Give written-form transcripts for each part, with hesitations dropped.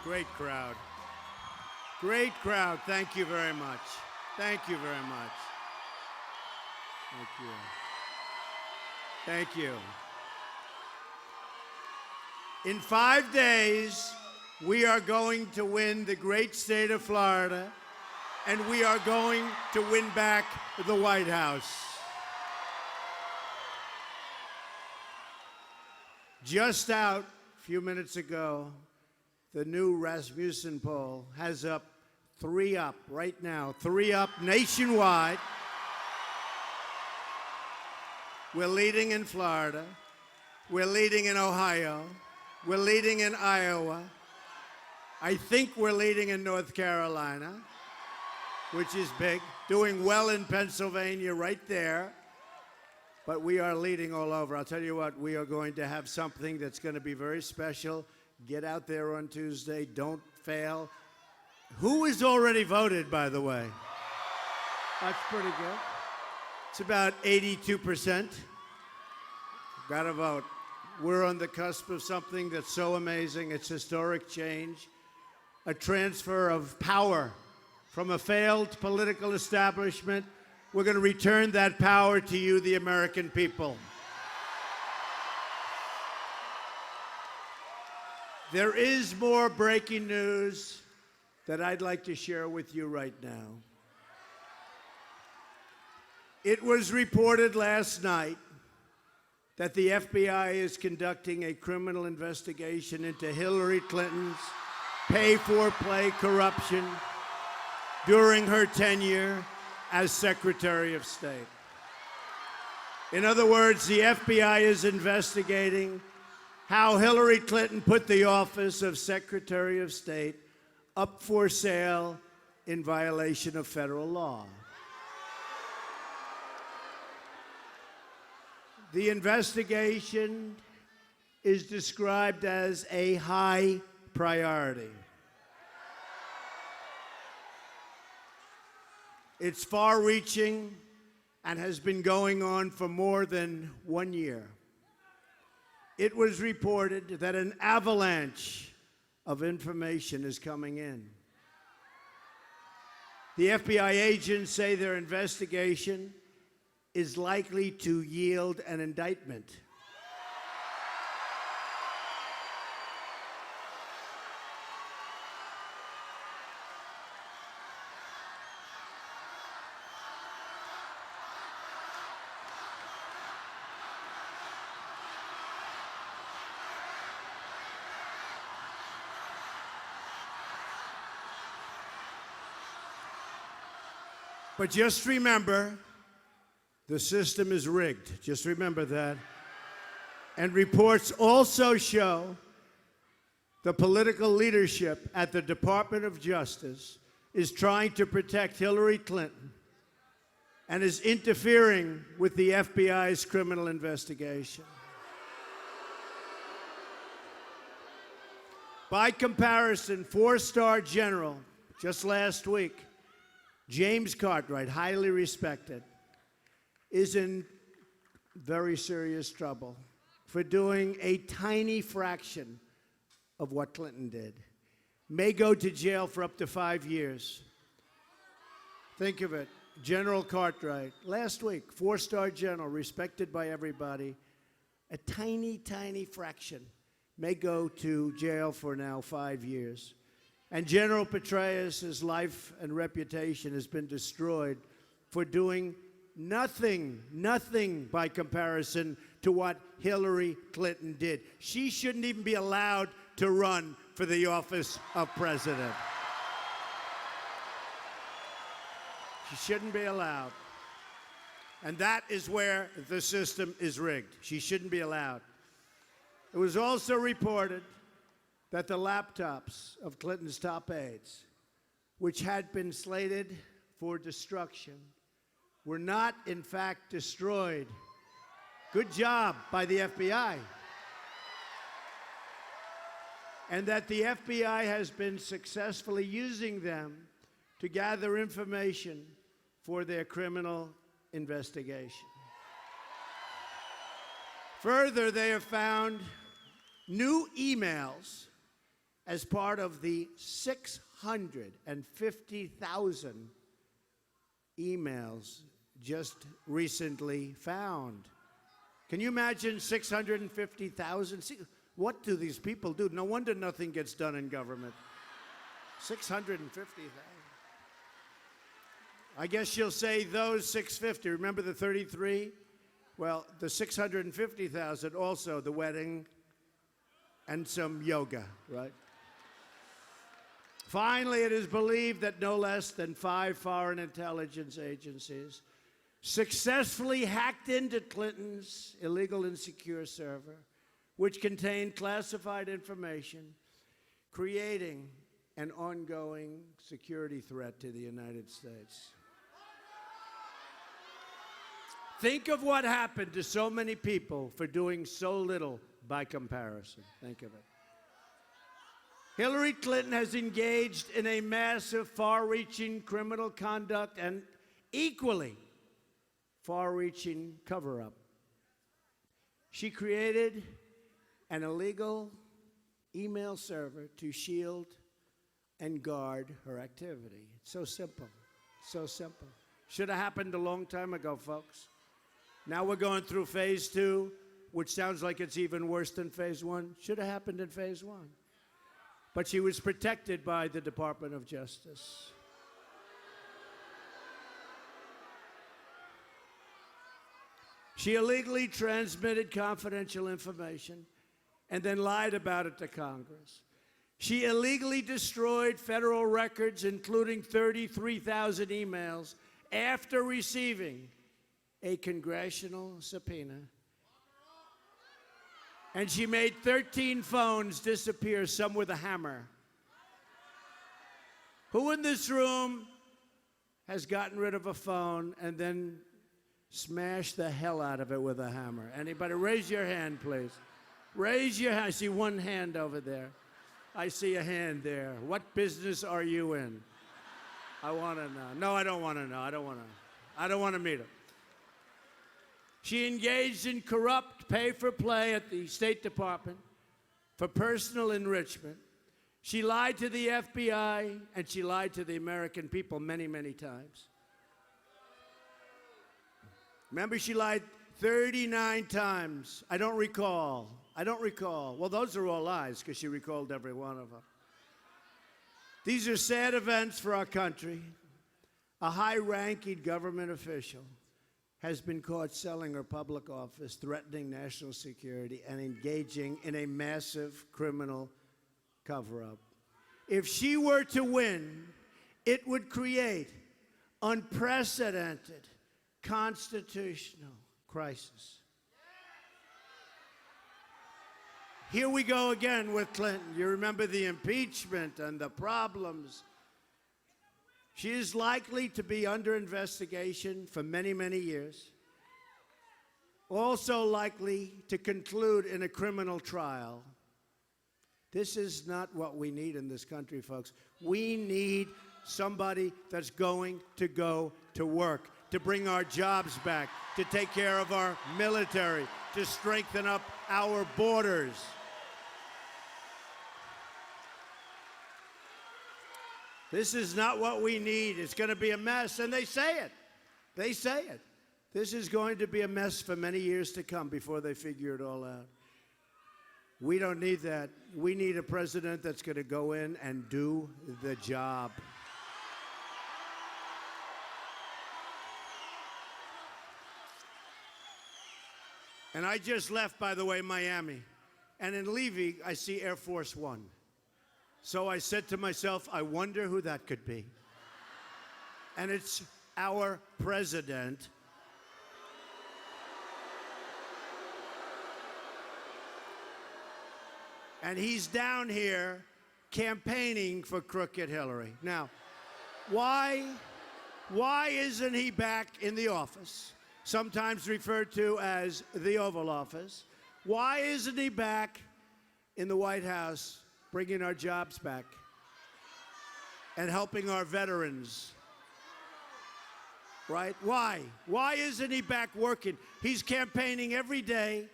Great crowd. Great crowd. Thank you very much. Thank you very much. Thank you. Thank you. In 5 days, we are going to win the great state of Florida, and we are going to win back the White House. Just out a few minutes ago, the new Rasmussen poll has up 3 up right now, 3 up nationwide. We're leading in Florida. We're leading in Ohio. We're leading in Iowa. I think we're leading in North Carolina, which is big. Doing well in Pennsylvania right there. But we are leading all over. I'll tell you what, we are going to have something that's going to be very special. Get out there on Tuesday. Don't fail. Who has already voted, by the way? That's pretty good. It's about 82%. Got to vote. We're on the cusp of something that's so amazing. It's historic change. A transfer of power from a failed political establishment. We're going to return that power to you, the American people. There is more breaking news that I'd like to share with you right now. It was reported last night that the FBI is conducting a criminal investigation into Hillary Clinton's pay-for-play corruption during her tenure as Secretary of State. In other words, the FBI is investigating how Hillary Clinton put the office of Secretary of State up for sale in violation of federal law. The investigation is described as a high priority. It's far-reaching and has been going on for more than 1 year. It was reported that an avalanche of information is coming in. The FBI agents say their investigation is likely to yield an indictment. But just remember, the system is rigged. Just remember that. And reports also show the political leadership at the Department of Justice is trying to protect Hillary Clinton and is interfering with the FBI's criminal investigation. By comparison, 4-star general, just last week, James Cartwright, highly respected, is in very serious trouble for doing a tiny fraction of what Clinton did. May go to jail for up to 5 years. Think of it. General Cartwright, last week, 4-star general, respected by everybody, a tiny, tiny fraction may go to jail for now 5 years. And General Petraeus' life and reputation has been destroyed for doing nothing by comparison to what Hillary Clinton did. She shouldn't even be allowed to run for the office of president. She shouldn't be allowed. And that is where the system is rigged. She shouldn't be allowed. It was also reported that the laptops of Clinton's top aides, which had been slated for destruction, were not, in fact, destroyed. Good job by the FBI. And that the FBI has been successfully using them to gather information for their criminal investigation. Further, they have found new emails as part of the 650,000 emails just recently found. Can you imagine 650,000? What do these people do? No wonder nothing gets done in government. 650,000. I guess you'll say those 650. Remember the 33? Well, the 650,000 also the wedding and some yoga, right? Finally, it is believed that no less than 5 foreign intelligence agencies successfully hacked into Clinton's illegal and secure server, which contained classified information, creating an ongoing security threat to the United States. Think of what happened to so many people for doing so little by comparison. Think of it. Hillary Clinton has engaged in a massive, far-reaching criminal conduct and equally far-reaching cover-up. She created an illegal email server to shield and guard her activity. It's so simple, so simple. Should have happened a long time ago, folks. Now we're going through phase 2, which sounds like it's even worse than phase 1. Should have happened in phase 1. But she was protected by the Department of Justice. She illegally transmitted confidential information and then lied about it to Congress. She illegally destroyed federal records, including 33,000 emails, after receiving a congressional subpoena. And she made 13 phones disappear, some with a hammer. Who in this room has gotten rid of a phone and then smashed the hell out of it with a hammer? Anybody? Raise your hand, please. Raise your hand. I see one hand over there. I see a hand there. What business are you in? I want to know. No, I don't want to know. I don't want to meet her. She engaged in corrupt pay-for-play at the State Department for personal enrichment. She lied to the FBI, and she lied to the American people many, many times. Remember, she lied 39 times. I don't recall. Well, those are all lies, because she recalled every one of them. These are sad events for our country. A high-ranking government official has been caught selling her public office, threatening national security, and engaging in a massive criminal cover-up. If she were to win, it would create unprecedented constitutional crisis. Here we go again with Clinton. You remember the impeachment and the problems. She is likely to be under investigation for many, many years. Also likely to conclude in a criminal trial. This is not what we need in this country, folks. We need somebody that's going to go to work, to bring our jobs back, to take care of our military, to strengthen up our borders. This is not what we need. It's going to be a mess, and they say it. They say it. This is going to be a mess for many years to come before they figure it all out. We don't need that. We need a president that's going to go in and do the job. And I just left, by the way, Miami. And in leaving, I see Air Force One. So I said to myself, I wonder who that could be. And it's our president. And he's down here campaigning for crooked Hillary. Now, why isn't he back in the office, sometimes referred to as the Oval Office? Why isn't he back in the White House bringing our jobs back and helping our veterans? Right? Why? Why isn't he back working? He's campaigning every day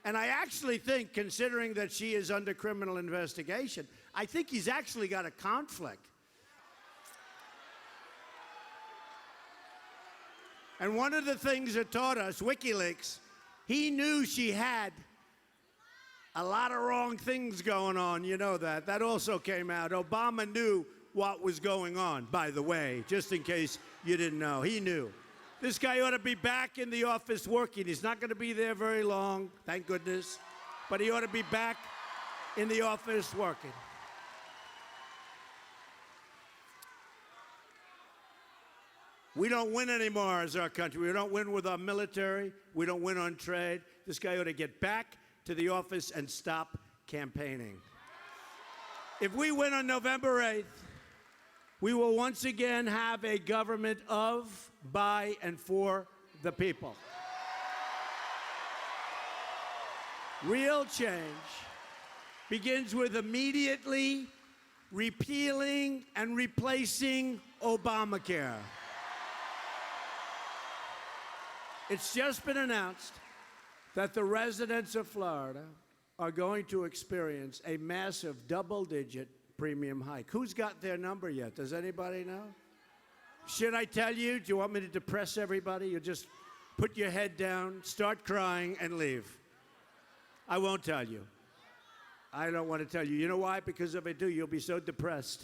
And I actually think, considering that she is under criminal investigation, I think he's actually got a conflict. And one of the things it taught us, WikiLeaks, he knew she had a lot of wrong things going on. You know that. That also came out. Obama knew what was going on, by the way, just in case you didn't know. He knew. This guy ought to be back in the office working. He's not going to be there very long, thank goodness. But he ought to be back in the office working. We don't win anymore as our country. We don't win with our military. We don't win on trade. This guy ought to get back to the office and stop campaigning. If we win on November 8th, we will once again have a government of, by, and for the people. Real change begins with immediately repealing and replacing Obamacare. It's just been announced that the residents of Florida are going to experience a massive double-digit premium hike. Who's got their number yet? Does anybody know? Should I tell you? Do you want me to depress everybody? You just put your head down, start crying, and leave. I won't tell you. I don't want to tell you. You know why? Because if I do, you'll be so depressed.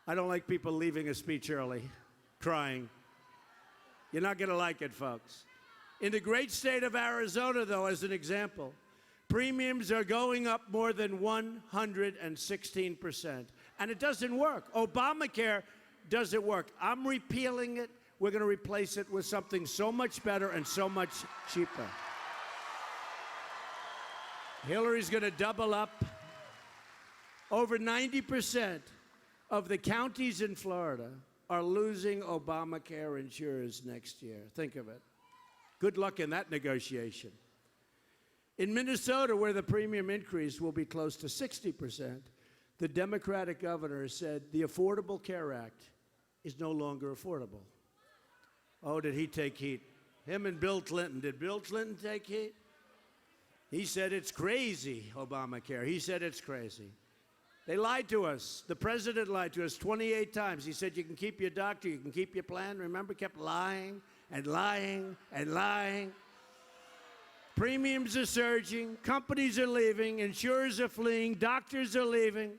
I don't like people leaving a speech early, crying. You're not going to like it, folks. In the great state of Arizona, though, as an example, premiums are going up more than 116%. And it doesn't work. Obamacare doesn't work. I'm repealing it. We're going to replace it with something so much better and so much cheaper. Hillary's going to double up. Over 90% of the counties in Florida are losing Obamacare insurers next year. Think of it. Good luck in that negotiation. In Minnesota, where the premium increase will be close to 60%, the Democratic governor has said the Affordable Care Act is no longer affordable. Oh, did he take heat? Him and Bill Clinton. Did Bill Clinton take heat? He said it's crazy, Obamacare. He said it's crazy. They lied to us. The president lied to us 28 times. He said you can keep your doctor, you can keep your plan. Remember, kept lying and lying and lying. Premiums are surging, companies are leaving, insurers are fleeing, doctors are leaving,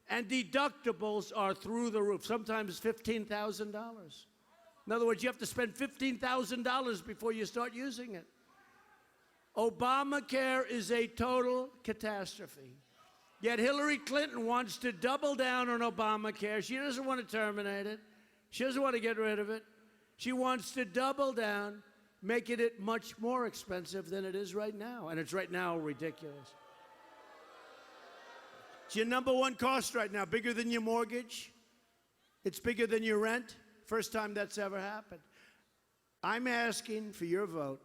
and deductibles are through the roof, sometimes $15,000. In other words, you have to spend $15,000 before you start using it. Obamacare is a total catastrophe. Yet Hillary Clinton wants to double down on Obamacare. She doesn't want to terminate it. She doesn't want to get rid of it. She wants to double down, making it much more expensive than it is right now. And it's right now ridiculous. It's your number one cost right now, bigger than your mortgage. It's bigger than your rent. First time that's ever happened. I'm asking for your vote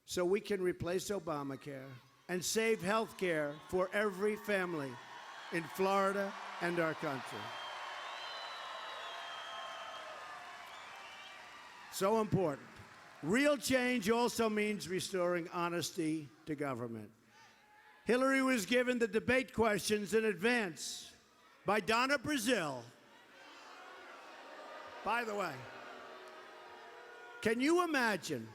so we can replace Obamacare and save health care for every family in Florida and our country. So important. Real change also means restoring honesty to government. Hillary was given the debate questions in advance by Donna Brazile. By the way, can you imagine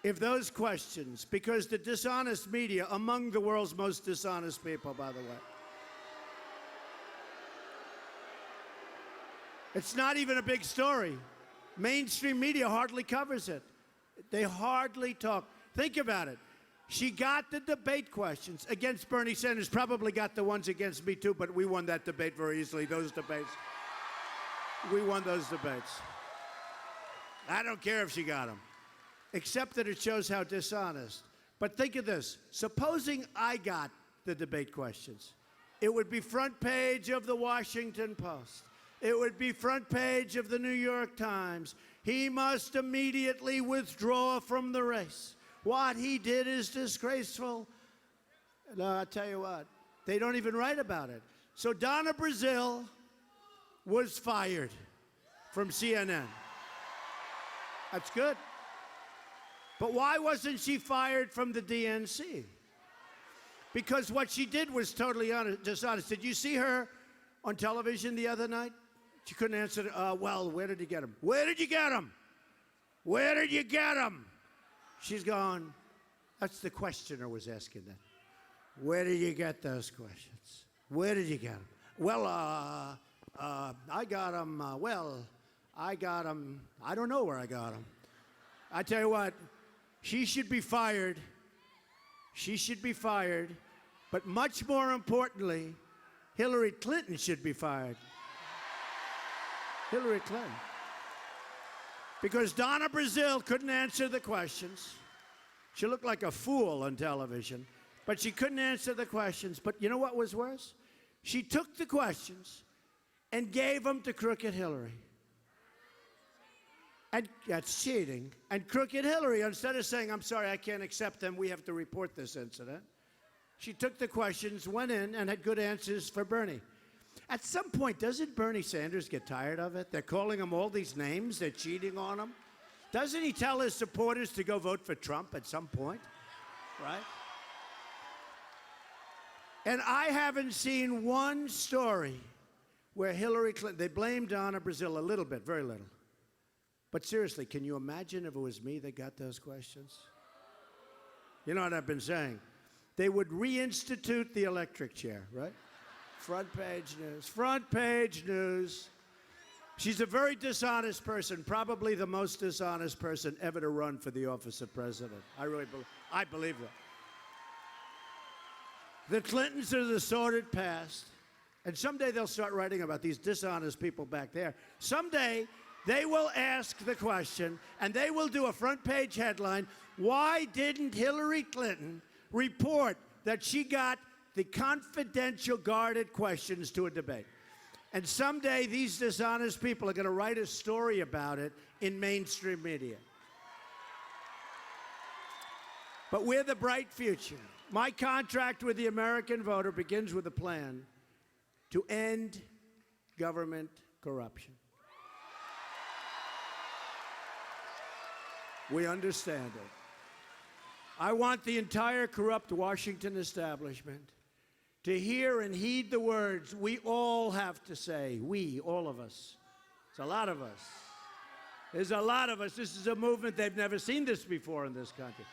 if those questions, because the dishonest media, among the world's most dishonest people, by the way, it's not even a big story. Mainstream media hardly covers it. They hardly talk. Think about it. She got the debate questions against Bernie Sanders, probably got the ones against me too, but we won that debate very easily, those debates. We won those debates. I don't care if she got them, except that it shows how dishonest. But think of this. Supposing I got the debate questions, it would be front page of the Washington Post. It would be front page of the New York Times. He must immediately withdraw from the race. What he did is disgraceful. No, I'll tell you what, they don't even write about it. So Donna Brazile was fired from CNN. That's good. But why wasn't she fired from the DNC? Because what she did was totally dishonest. Did you see her on television the other night? She couldn't answer, well, where did you get him? Where did you get him? Where did you get him? She's gone. That's the questioner was asking that. Where did you get those questions? Where did you get them? Well, I got them, I got them. I don't know where I got them. I tell you what, she should be fired. She should be fired. But much more importantly, Hillary Clinton should be fired. Hillary Clinton. Because Donna Brazile couldn't answer the questions. She looked like a fool on television, but she couldn't answer the questions. But you know what was worse? She took the questions and gave them to Crooked Hillary. And that's cheating. And Crooked Hillary, instead of saying, I'm sorry, I can't accept them, we have to report this incident, she took the questions, went in, and had good answers for Bernie. At some point, doesn't Bernie Sanders get tired of it? They're calling him all these names. They're cheating on him. Doesn't he tell his supporters to go vote for Trump at some point? Right? And I haven't seen one story where Hillary Clinton, they blamed Donna Brazile a little bit, very little. But seriously, can you imagine if it was me that got those questions? You know what I've been saying? They would reinstitute the electric chair, right? Front page news. Front page news. She's a very dishonest person, probably the most dishonest person ever to run for the office of president. I believe that. The Clintons are the sordid past, and someday they'll start writing about these dishonest people back there. Someday they will ask the question, and they will do a front page headline, why didn't Hillary Clinton report that she got the confidential guarded questions to a debate? And someday these dishonest people are going to write a story about it in mainstream media. But we're the bright future. My contract with the American voter begins with a plan to end government corruption. We understand it. I want the entire corrupt Washington establishment to hear and heed the words we all have to say. We, all of us. It's a lot of us. There's a lot of us. This is a movement. They've never seen this before in this country.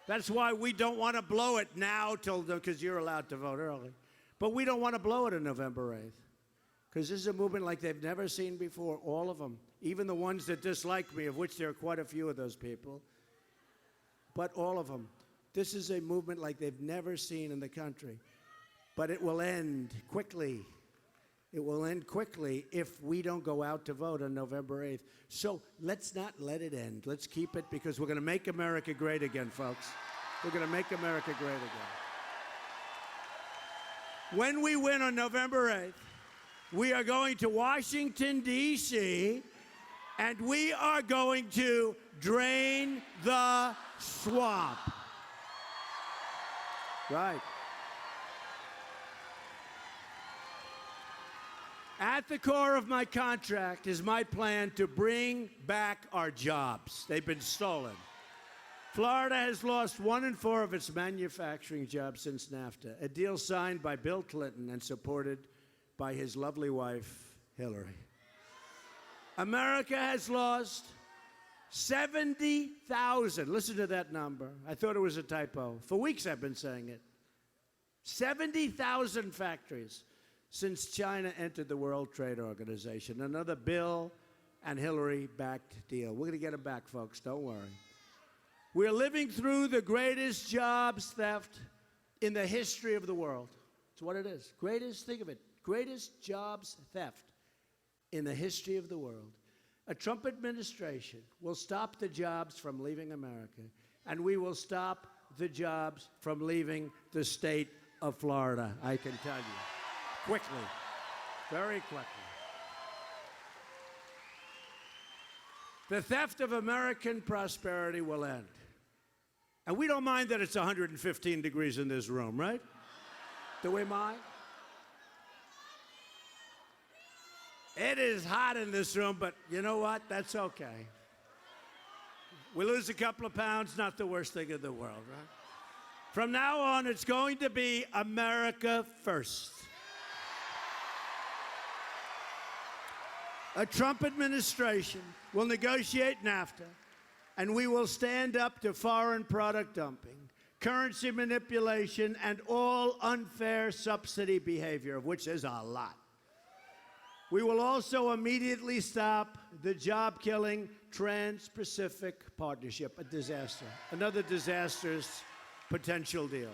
That's why we don't want to blow it now because you're allowed to vote early. But we don't want to blow it on November 8th because this is a movement like they've never seen before, all of them. Even the ones that dislike me, of which there are quite a few of those people. But all of them. This is a movement like they've never seen in the country. But it will end quickly. It will end quickly if we don't go out to vote on November 8th. So let's not let it end. Let's keep it because we're going to make America great again, folks. We're going to make America great again. When we win on November 8th, we are going to Washington, D.C., and we are going to drain the swamp. Right. At the core of my contract is my plan to bring back our jobs. They've been stolen. Florida has lost 1 in 4 of its manufacturing jobs since NAFTA, a deal signed by Bill Clinton and supported by his lovely wife, Hillary. America has lost 70,000. Listen to that number. I thought it was a typo. For weeks I've been saying it. 70,000 factories since China entered the World Trade Organization. Another Bill and Hillary-backed deal. We're going to get them back, folks. Don't worry. We're living through the greatest jobs theft in the history of the world. That's what it is. Greatest, think of it, greatest jobs theft in the history of the world. A Trump administration will stop the jobs from leaving America, and we will stop the jobs from leaving the state of Florida, I can tell you. Quickly, very quickly. The theft of American prosperity will end. And we don't mind that it's 115 degrees in this room, right? Do we mind? It is hot in this room, but you know what? That's okay. We lose a couple of pounds, not the worst thing in the world, right? From now on, it's going to be America first. A Trump administration will negotiate NAFTA, and we will stand up to foreign product dumping, currency manipulation, and all unfair subsidy behavior, of which there's a lot. We will also immediately stop the job-killing Trans-Pacific Partnership, a disaster, another disastrous potential deal.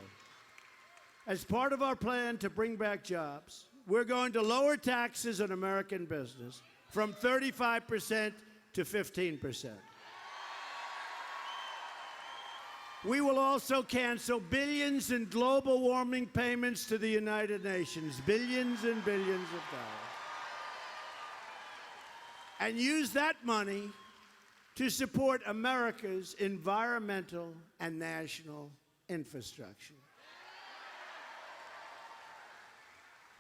As part of our plan to bring back jobs, we're going to lower taxes on American business from 35% to 15%. We will also cancel billions in global warming payments to the United Nations, billions and billions of dollars, and use that money to support America's environmental and national infrastructure.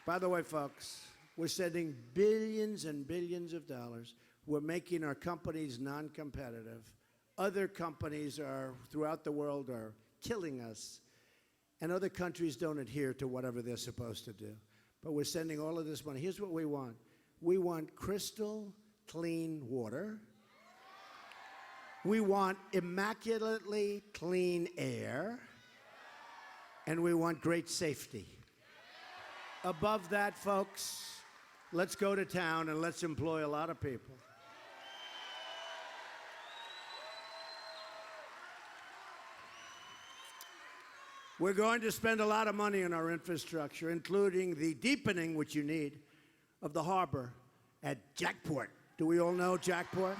By the way, folks, we're sending billions and billions of dollars. We're making our companies non-competitive. Other companies throughout the world are killing us, and other countries don't adhere to whatever they're supposed to do. But we're sending all of this money. Here's what we want. We want crystal clean water. We want immaculately clean air. And we want great safety. Above that, folks, let's go to town and let's employ a lot of people. We're going to spend a lot of money on our infrastructure, including the deepening, which you need, of the harbor at Jackport. Do we all know Jackport?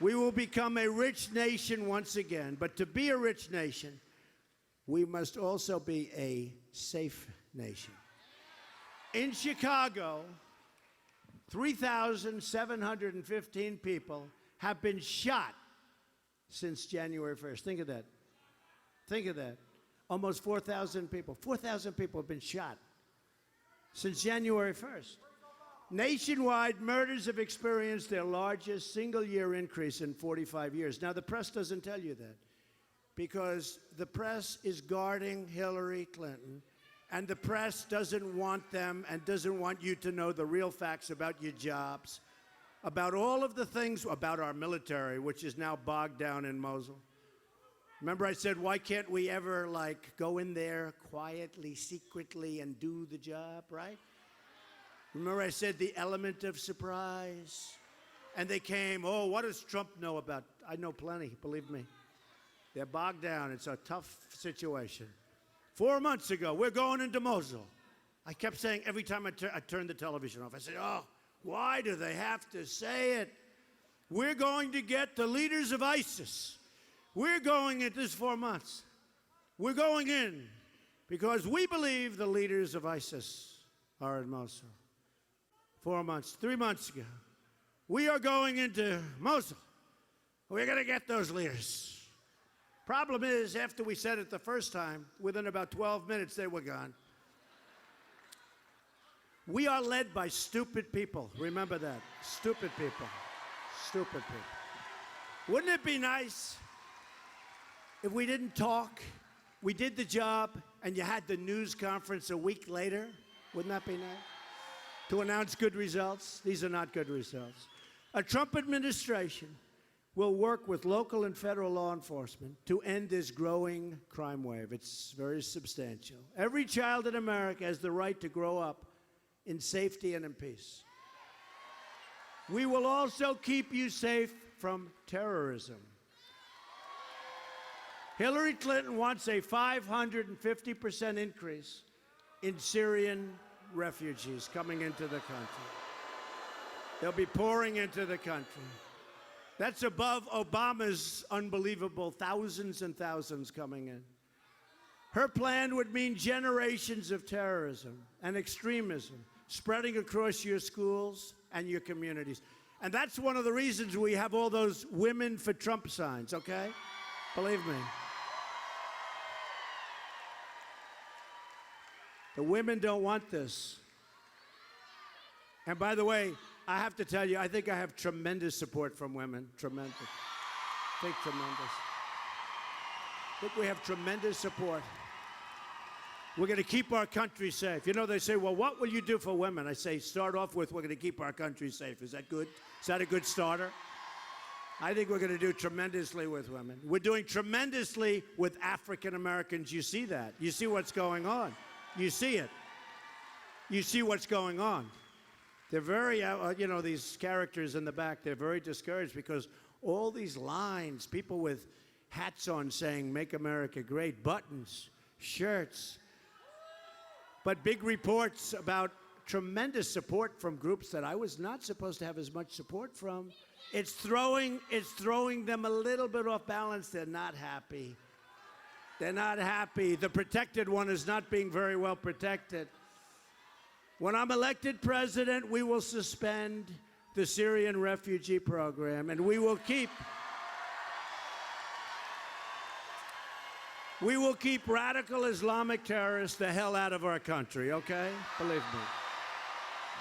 We will become a rich nation once again, but to be a rich nation, we must also be a safe nation. In Chicago, 3,715 people have been shot since January 1st. Think of that. Think of that. Almost 4,000 people. 4,000 people have been shot since January 1st. Nationwide, murders have experienced their largest single-year increase in 45 years. Now, the press doesn't tell you that, because the press is guarding Hillary Clinton, and the press doesn't want them and doesn't want you to know the real facts about your jobs, about all of the things, about our military, which is now bogged down in Mosul. Remember I said, why can't we ever, go in there quietly, secretly, and do the job, right? Remember I said the element of surprise? And they came, oh, what does Trump know about? I know plenty, believe me. They're bogged down. It's a tough situation. 4 months ago, we're going into Mosul. I kept saying every time I turned the television off, I said, oh, why do they have to say it? We're going to get the leaders of ISIS. We're going in this 4 months. We're going in because we believe the leaders of ISIS are in Mosul. 4 months, 3 months ago, we are going into Mosul. We're going to get those leaders. Problem is, after we said it the first time, within about 12 minutes, they were gone. We are led by stupid people. Remember that. Stupid people. Stupid people. Wouldn't it be nice if we didn't talk, we did the job, and you had the news conference a week later? Wouldn't that be nice? To announce good results? These are not good results. A Trump administration will work with local and federal law enforcement to end this growing crime wave. It's very substantial. Every child in America has the right to grow up in safety and in peace. We will also keep you safe from terrorism. Hillary Clinton wants a 550% increase in Syrian refugees coming into the country. They'll be pouring into the country. That's above Obama's unbelievable thousands and thousands coming in. Her plan would mean generations of terrorism and extremism spreading across your schools and your communities. And that's one of the reasons we have all those Women for Trump signs, okay? Believe me. The women don't want this. And by the way, I have to tell you, I think I have tremendous support from women. Tremendous. I think tremendous. Look, we have tremendous support. We're going to keep our country safe. You know, they say, well, what will you do for women? I say, start off with, we're going to keep our country safe. Is that good? Is that a good starter? I think we're going to do tremendously with women. We're doing tremendously with African Americans. You see that. You see what's going on. You see it. You see what's going on. They're very, you know, these characters in the back, they're very discouraged because all these lines, people with hats on saying, make America great, buttons, shirts, but big reports about tremendous support from groups that I was not supposed to have as much support from. It's throwing them a little bit off balance. They're not happy. They're not happy. The protected one is not being very well protected. When I'm elected president, we will suspend the Syrian refugee program, and we will keep radical Islamic terrorists the hell out of our country, okay? Believe me.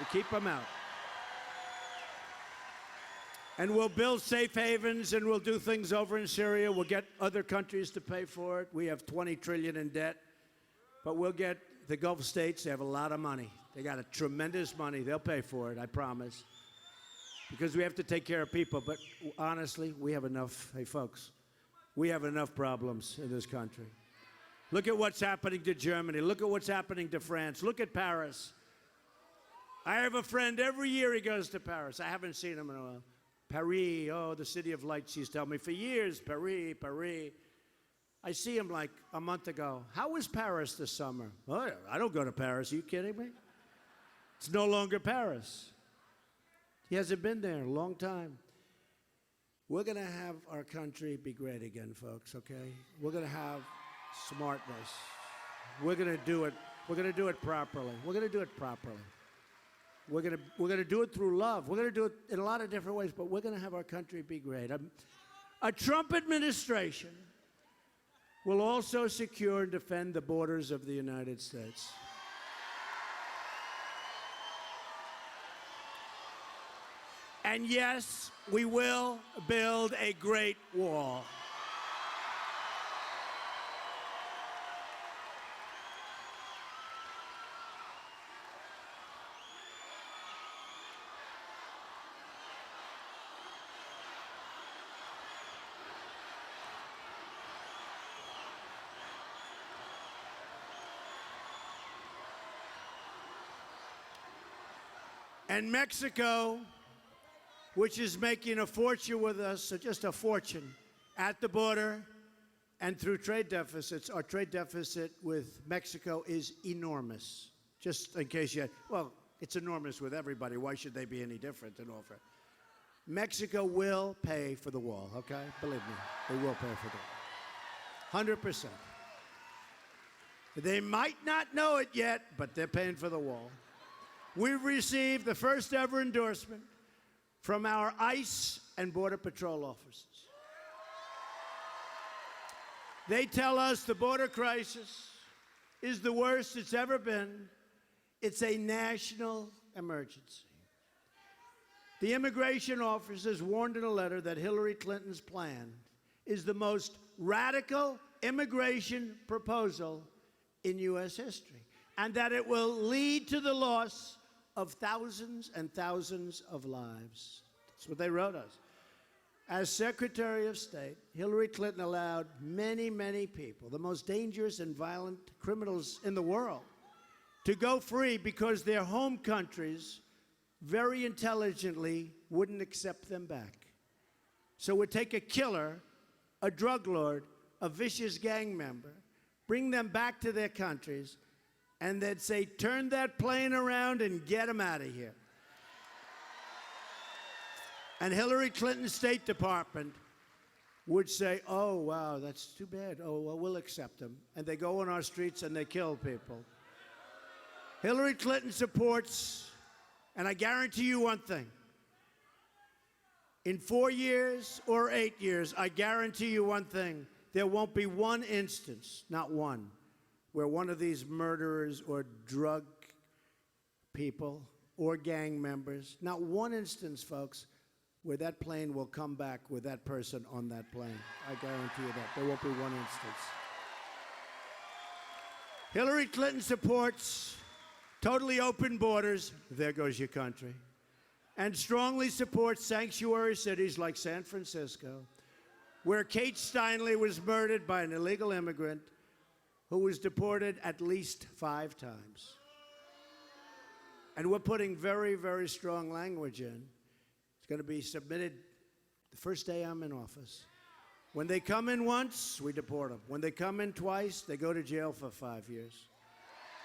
We keep them out. And we'll build safe havens, and we'll do things over in Syria. We'll get other countries to pay for it. We have $20 trillion in debt. But we'll get the Gulf states. They have a lot of money. They got a tremendous money. They'll pay for it, I promise. Because we have to take care of people. But honestly, we have enough. Hey, folks, we have enough problems in this country. Look at what's happening to Germany. Look at what's happening to France. Look at Paris. I have a friend, every year he goes to Paris. I haven't seen him in a while. Paris, oh, the city of lights, he's telling me for years, Paris, Paris. I see him like a month ago. How was Paris this summer? Oh, I don't go to Paris. Are you kidding me? It's no longer Paris. He hasn't been there in a long time. We're going to have our country be great again, folks, okay? We're going to have smartness. We're going to do it. We're going to do it properly. We're going to do it properly. We're going to do it through love. We're going to do it in a lot of different ways, but we're going to have our country be great. A Trump administration will also secure and defend the borders of the United States. And yes, we will build a great wall. And Mexico, which is making a fortune with us, so just a fortune, at the border and through trade deficits. Our trade deficit with Mexico is enormous. Just in case you, well, it's enormous with everybody. Why should they be any different in offer? Mexico will pay for the wall, okay? Believe me, they will pay for the wall. 100%. They might not know it yet, but they're paying for the wall. We've received the first ever endorsement from our ICE and Border Patrol officers. They tell us the border crisis is the worst it's ever been. It's a national emergency. The immigration officers warned in a letter that Hillary Clinton's plan is the most radical immigration proposal in U.S. history, and that it will lead to the loss of thousands and thousands of lives. That's what they wrote us. As Secretary of State, Hillary Clinton allowed many, many people, the most dangerous and violent criminals in the world, to go free because their home countries very intelligently wouldn't accept them back. So we'd take a killer, a drug lord, a vicious gang member, bring them back to their countries, and they'd say, turn that plane around and get them out of here. And Hillary Clinton's State Department would say, oh, wow, that's too bad. Oh, well, we'll accept them. And they go on our streets and they kill people. Hillary Clinton supports, and I guarantee you one thing, in 4 years or 8 years, I guarantee you one thing, there won't be one instance, not one, where one of these murderers or drug people or gang members, not one instance, folks, where that plane will come back with that person on that plane. I guarantee you that. There won't be one instance. Hillary Clinton supports totally open borders. There goes your country. And strongly supports sanctuary cities like San Francisco, where Kate Steinle was murdered by an illegal immigrant who was deported at least 5 times. And we're putting very, very strong language in. It's going to be submitted the first day I'm in office. When they come in once, we deport them. When they come in twice, they go to jail for 5 years.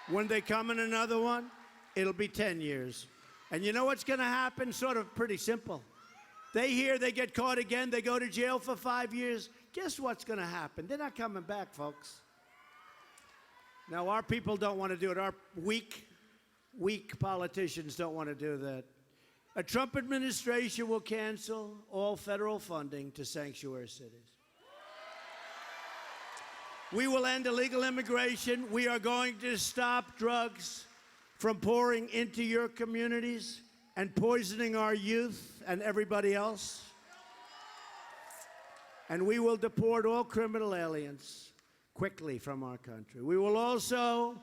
When they come in another one, it'll be 10 years. And you know what's going to happen? Sort of pretty simple. They hear they get caught again, they go to jail for 5 years. Guess what's going to happen? They're not coming back, folks. Now, our people don't want to do it. Our weak politicians don't want to do that. A Trump administration will cancel all federal funding to sanctuary cities. We will end illegal immigration. We are going to stop drugs from pouring into your communities and poisoning our youth and everybody else. And we will deport all criminal aliens quickly from our country. We will also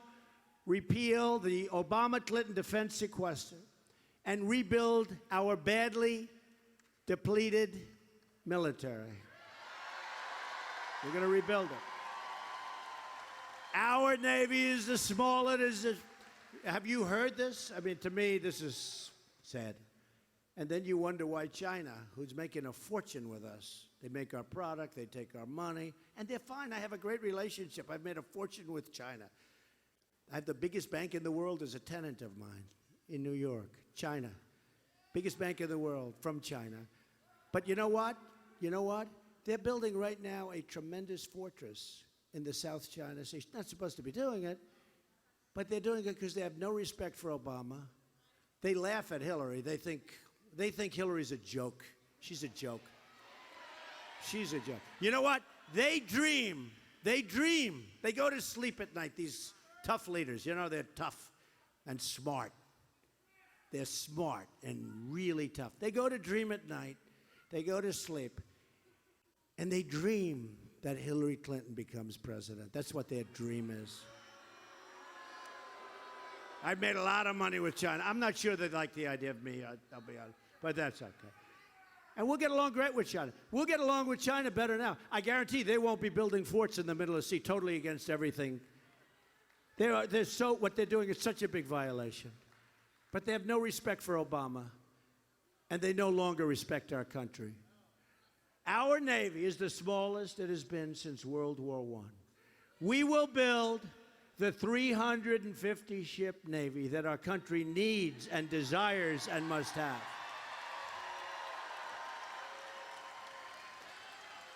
repeal the Obama-Clinton defense sequester and rebuild our badly depleted military. We're going to rebuild it. Our Navy is the smallest. Have you heard this? I mean, to me, this is sad. And then you wonder why China, who's making a fortune with us, they make our product, they take our money, and they're fine. I have a great relationship. I've made a fortune with China. I have the biggest bank in the world as a tenant of mine in New York, China. Biggest bank in the world from China. But you know what? You know what? They're building right now a tremendous fortress in the South China Sea. Not supposed to be doing it, but they're doing it because they have no respect for Obama. They laugh at Hillary. They think Hillary's a joke. She's a joke. She's a joke. You know what? They dream. They dream. They go to sleep at night, these tough leaders. You know, they're tough and smart. They're smart and really tough. They go to dream at night. They go to sleep. And they dream that Hillary Clinton becomes president. That's what their dream is. I've made a lot of money with China. I'm not sure they like the idea of me, I'll be honest. But that's okay. And we'll get along great with China. We'll get along with China better now. I guarantee they won't be building forts in the middle of the sea, totally against everything. What they're doing is such a big violation. But they have no respect for Obama, and they no longer respect our country. Our Navy is the smallest it has been since World War I. We will build the 350-ship Navy that our country needs and desires and must have.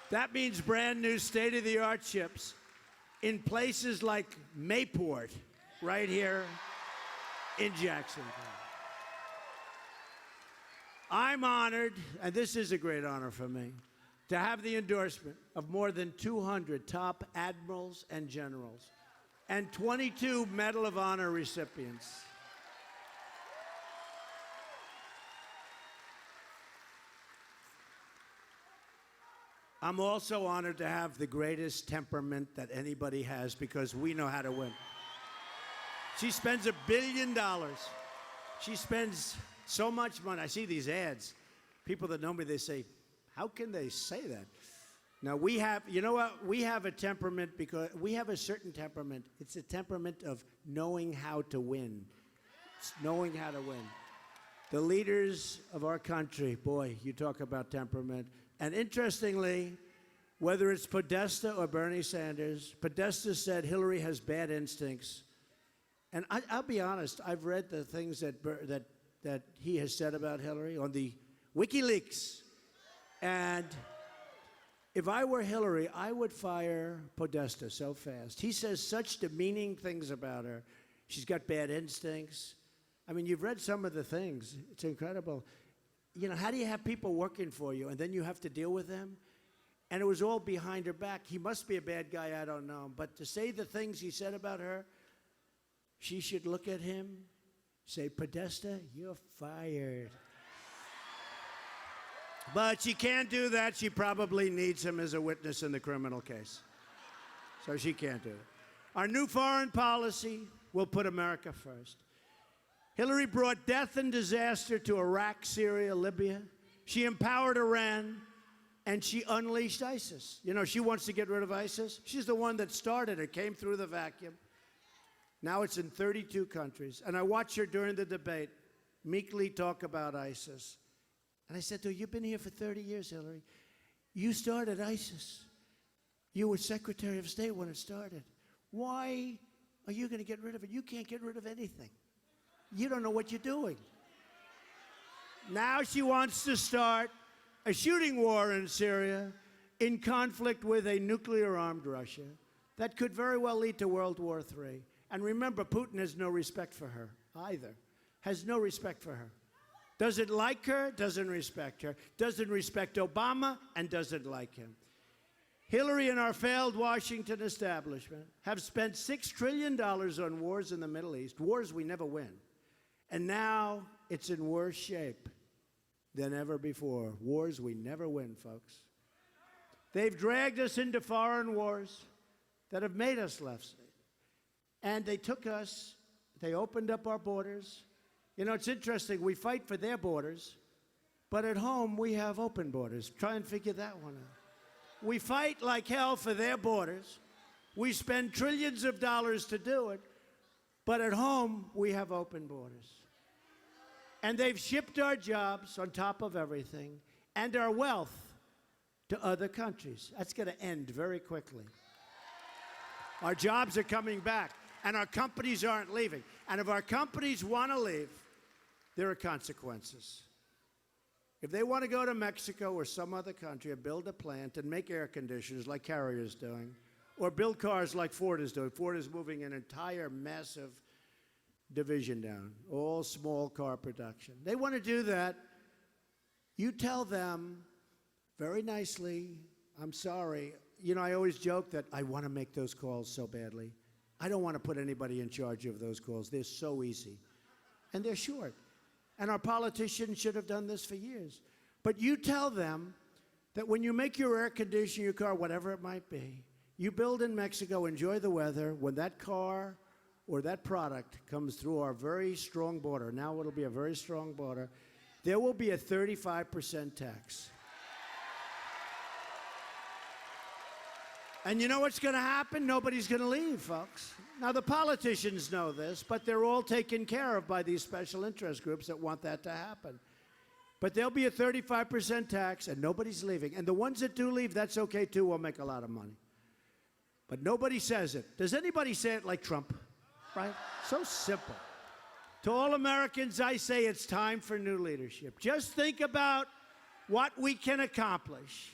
That means brand new state-of-the-art ships in places like Mayport, right here in Jacksonville. I'm honored, and this is a great honor for me, to have the endorsement of more than 200 top admirals and generals and 22 Medal of Honor recipients. I'm also honored to have the greatest temperament that anybody has because we know how to win. She spends $1 billion. She spends so much money. I see these ads. People that know me, they say, how can they say that? Now, we have, you know what? We have a temperament because we have a certain temperament. It's a temperament of knowing how to win. It's knowing how to win. The leaders of our country, boy, you talk about temperament. And interestingly, whether it's Podesta or Bernie Sanders, Podesta said Hillary has bad instincts. And I'll be honest, I've read the things that he has said about Hillary on the WikiLeaks. And if I were Hillary, I would fire Podesta so fast. He says such demeaning things about her. She's got bad instincts. I mean, you've read some of the things. It's incredible. You know, how do you have people working for you and then you have to deal with them? And it was all behind her back. He must be a bad guy, I don't know. But to say the things he said about her, she should look at him, say, Podesta, you're fired. But she can't do that. She probably needs him as a witness in the criminal case. So she can't do it. Our new foreign policy will put America first. Hillary brought death and disaster to Iraq, Syria, Libya. She empowered Iran, and she unleashed ISIS. You know, she wants to get rid of ISIS. She's the one that started it, came through the vacuum. Now it's in 32 countries. And I watched her during the debate meekly talk about ISIS. And I said to her, you've been here for 30 years, Hillary. You started ISIS. You were Secretary of State when it started. Why are you going to get rid of it? You can't get rid of anything. You don't know what you're doing. Now she wants to start a shooting war in Syria in conflict with a nuclear-armed Russia that could very well lead to World War III. And remember, Putin has no respect for her either. Has no respect for her. Doesn't like her, doesn't respect her. Doesn't respect Obama, and doesn't like him. Hillary and our failed Washington establishment have spent $6 trillion on wars in the Middle East, wars we never win. And now it's in worse shape than ever before. Wars we never win, folks. They've dragged us into foreign wars that have made us left. And they took us, they opened up our borders. You know, it's interesting, we fight for their borders, but at home we have open borders. Try and figure that one out. We fight like hell for their borders. We spend trillions of dollars to do it, but at home we have open borders. And they've shipped our jobs on top of everything and our wealth to other countries. That's going to end very quickly. Our jobs are coming back, and our companies aren't leaving. And if our companies want to leave, there are consequences. If they want to go to Mexico or some other country and build a plant and make air conditioners like Carrier's doing, or build cars like Ford is doing, Ford is moving an entire massive division down, all small car production. They want to do that. You tell them very nicely, I'm sorry. You know, I always joke that I want to make those calls so badly. I don't want to put anybody in charge of those calls. They're so easy. And they're short. And our politicians should have done this for years. But you tell them that when you make your air conditioner, your car, whatever it might be, you build in Mexico, enjoy the weather. When that car or that product comes through our very strong border, now it'll be a very strong border, there will be a 35% tax. And you know what's going to happen? Nobody's going to leave, folks. Now, the politicians know this, but they're all taken care of by these special interest groups that want that to happen. But there'll be a 35% tax, and nobody's leaving. And the ones that do leave, that's okay, too. We'll make a lot of money. But nobody says it. Does anybody say it like Trump? Right? So simple. To all Americans, I say it's time for new leadership. Just think about what we can accomplish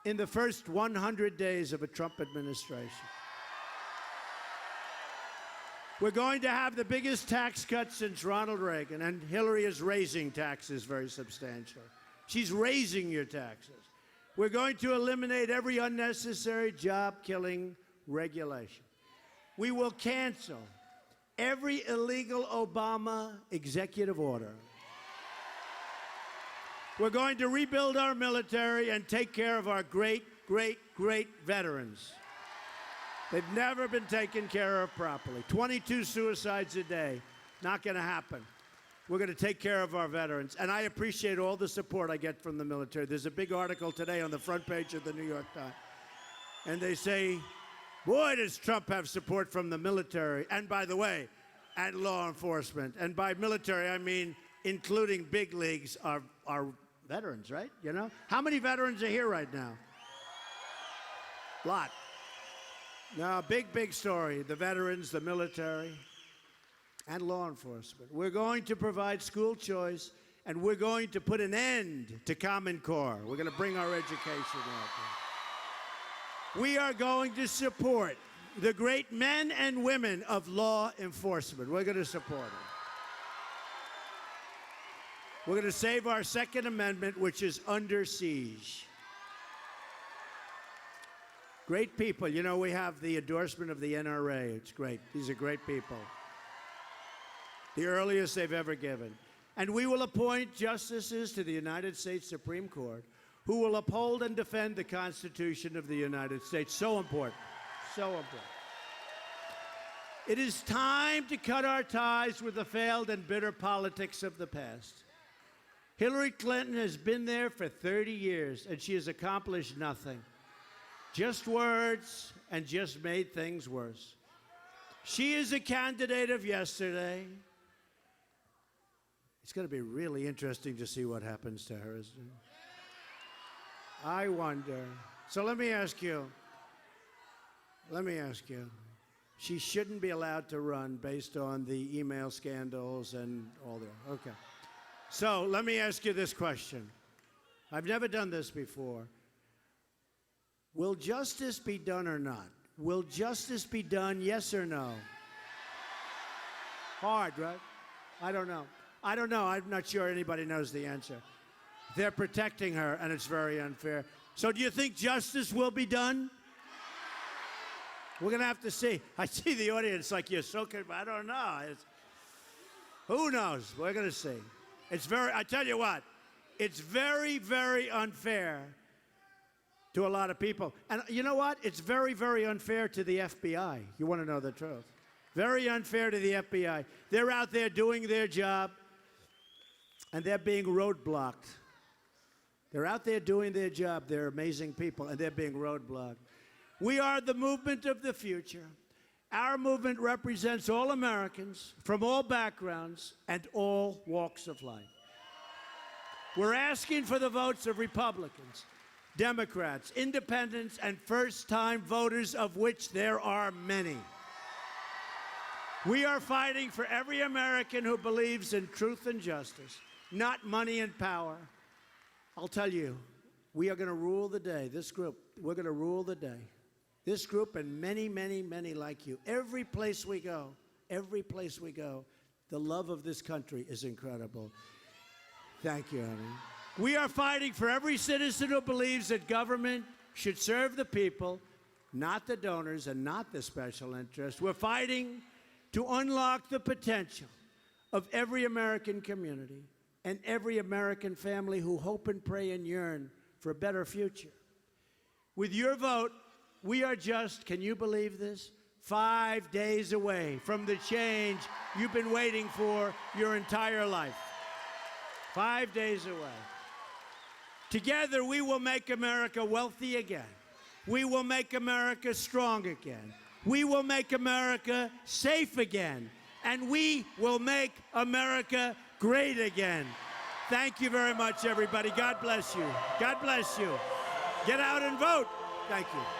in the first 100 days of a Trump administration. We're going to have the biggest tax cut since Ronald Reagan, and Hillary is raising taxes very substantially. She's raising your taxes. We're going to eliminate every unnecessary job-killing regulation. We will cancel every illegal Obama executive order. We're going to rebuild our military and take care of our great, great, great veterans. They've never been taken care of properly. 22 suicides a day. Not going to happen. We're going to take care of our veterans. And I appreciate all the support I get from the military. There's a big article today on the front page of the New York Times. And they say, boy, does Trump have support from the military. And by the way, and law enforcement. And by military, I mean including big leagues, our veterans, right? You know? How many veterans are here right now? Lot. Now, big, big story. The veterans, the military, and law enforcement. We're going to provide school choice, and we're going to put an end to Common Core. We're going to bring our education out. We are going to support the great men and women of law enforcement. We're going to support them. We're going to save our Second Amendment, which is under siege. Great people. You know, we have the endorsement of the NRA. It's great. These are great people. The earliest they've ever given. And we will appoint justices to the United States Supreme Court who will uphold and defend the Constitution of the United States. So important. So important. It is time to cut our ties with the failed and bitter politics of the past. Hillary Clinton has been there for 30 years, and she has accomplished nothing. Just words and just made things worse. She is a candidate of yesterday. It's going to be really interesting to see what happens to her, isn't it? I wonder. So let me ask you. She shouldn't be allowed to run based on the email scandals and all that. Okay. So let me ask you this question. I've never done this before. Will justice be done or not? Will justice be done, yes or no? Hard, right? I don't know. I'm not sure anybody knows the answer. They're protecting her, and it's very unfair. So do you think justice will be done? We're going to have to see. I see the audience like you're so confused. I don't know. Who knows? We're going to see. I tell you what, it's very, very unfair to a lot of people. And you know what? It's very, very unfair to the FBI. You want to know the truth. Very unfair to the FBI. They're out there doing their job, and they're being roadblocked. They're out there doing their job. They're amazing people, and they're being roadblocked. We are the movement of the future. Our movement represents all Americans from all backgrounds and all walks of life. We're asking for the votes of Republicans, Democrats, independents, and first-time voters, of which there are many. We are fighting for every American who believes in truth and justice, not money and power. I'll tell you, we are going to rule the day. This group, we're going to rule the day. This group and many, many, many like you. Every place we go, the love of this country is incredible. Thank you, honey. We are fighting for every citizen who believes that government should serve the people, not the donors and not the special interests. We're fighting to unlock the potential of every American community and every American family who hope and pray and yearn for a better future. With your vote, we are just, can you believe this, 5 days away from the change you've been waiting for your entire life. 5 days away. Together, we will make America wealthy again. We will make America strong again. We will make America safe again. And we will make America great again. Thank you very much, everybody. God bless you. God bless you. Get out and vote. Thank you.